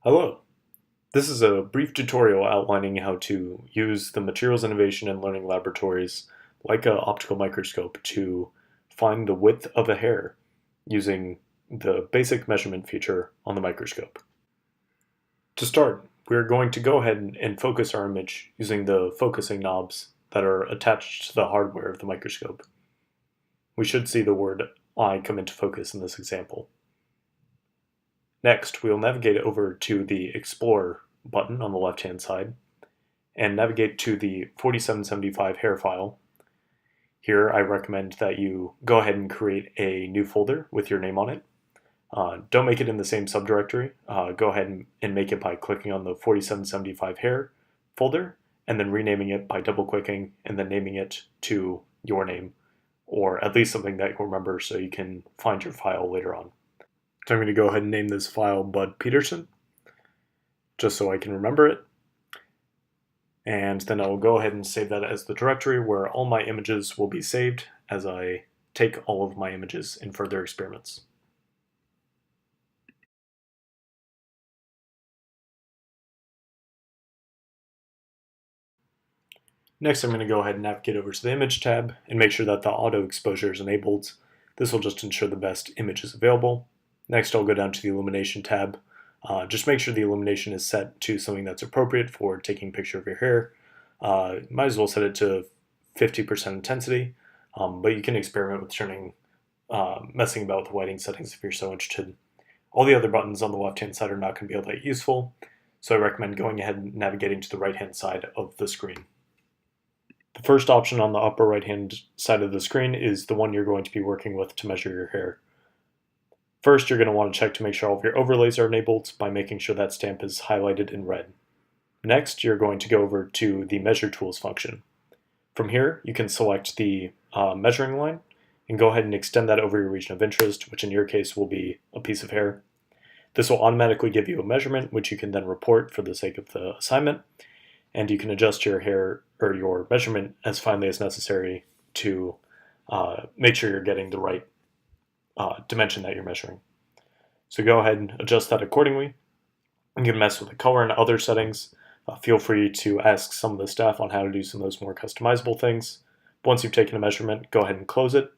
Hello. This is a brief tutorial outlining how to use the Materials Innovation and Learning Laboratories Leica Optical Microscope to find the width of a hair using the basic measurement feature on the microscope. To start, we're going to go ahead and focus our image using the focusing knobs that are attached to the hardware of the microscope. We should see the word eye come into focus in this example. Next, we'll navigate over to the Explore button on the left-hand side and navigate to the 4775 hair file. Here, I recommend that you go ahead and create a new folder with your name on it. Don't make it in the same subdirectory. Go ahead and make it by clicking on the 4775 hair folder and then renaming it by double-clicking and then naming it to your name, or at least something that you'll remember so you can find your file later on. So I'm going to go ahead and name this file Bud Peterson, just so I can remember it. And then I'll go ahead and save that as the directory where all my images will be saved as I take all of my images in further experiments. Next, I'm going to go ahead and navigate over to the Image tab and make sure that the auto exposure is enabled. This will just ensure the best image is available. Next, I'll go down to the Illumination tab. Just make sure the illumination is set to something that's appropriate for taking a picture of your hair. Might as well set it to 50% intensity, but you can experiment with messing about with the lighting settings if you're so interested. All the other buttons on the left-hand side are not going to be all that useful, so I recommend going ahead and navigating to the right-hand side of the screen. The first option on the upper right-hand side of the screen is the one you're going to be working with to measure your hair. First, you're going to want to check to make sure all of your overlays are enabled by making sure that stamp is highlighted in red. Next, you're going to go over to the Measure Tools function. From here, you can select the measuring line and go ahead and extend that over your region of interest, which in your case will be a piece of hair. This will automatically give you a measurement, which you can then report for the sake of the assignment, and you can adjust your hair or your measurement as finely as necessary to make sure you're getting the right dimension that you're measuring. So go ahead and adjust that accordingly. You can mess with the color and other settings. Feel free to ask some of the staff on how to do some of those more customizable things. Once you've taken a measurement, go ahead and close it,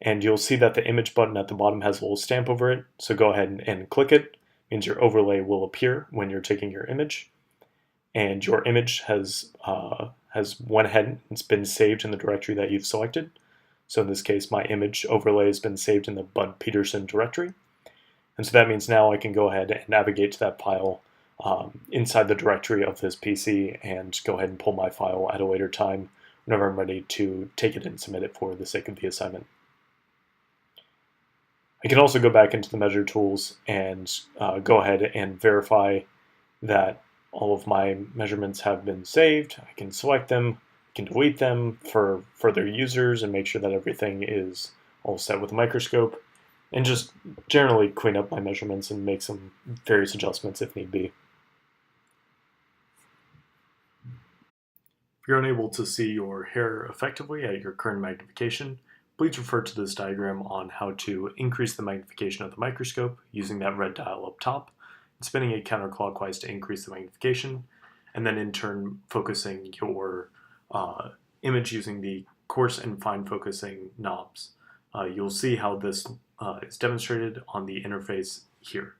and you'll see that the image button at the bottom has a little stamp over it, so go ahead and click it. It means your overlay will appear when you're taking your image, and your image has went ahead and it's been saved in the directory that you've selected. So in this case, my image overlay has been saved in the Bud Peterson directory. And so that means now I can go ahead and navigate to that file inside the directory of this PC and go ahead and pull my file at a later time whenever I'm ready to take it and submit it for the sake of the assignment. I can also go back into the Measure Tools and go ahead and verify that all of my measurements have been saved. I can select them, I can delete them for further users and make sure that everything is all set with the microscope, and just generally clean up my measurements and make some various adjustments if need be. If you're unable to see your hair effectively at your current magnification, please refer to this diagram on how to increase the magnification of the microscope using that red dial up top, and spinning it counterclockwise to increase the magnification, and then in turn focusing your image using the coarse and fine focusing knobs. You'll see how this is demonstrated on the interface here.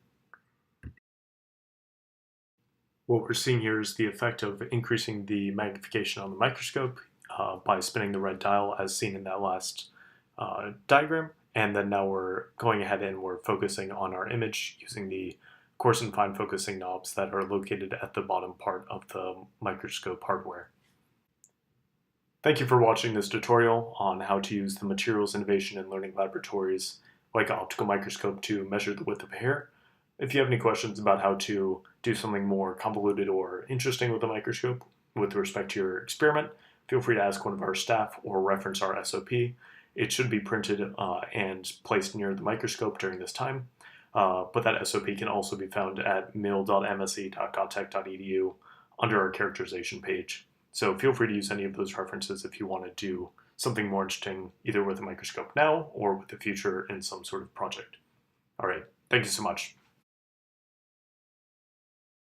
What we're seeing here is the effect of increasing the magnification on the microscope by spinning the red dial as seen in that last diagram, and then now we're going ahead and we're focusing on our image using the coarse and fine focusing knobs that are located at the bottom part of the microscope hardware. Thank you for watching this tutorial on how to use the Materials Innovation and Learning Laboratories Leica Optical Microscope to measure the width of a hair. If you have any questions about how to do something more convoluted or interesting with the microscope with respect to your experiment, feel free to ask one of our staff or reference our SOP. It should be printed and placed near the microscope during this time, but that SOP can also be found at mil.mse.gottech.edu under our characterization page. So feel free to use any of those references if you want to do something more interesting, either with a microscope now or with the future in some sort of project. All right, thank you so much.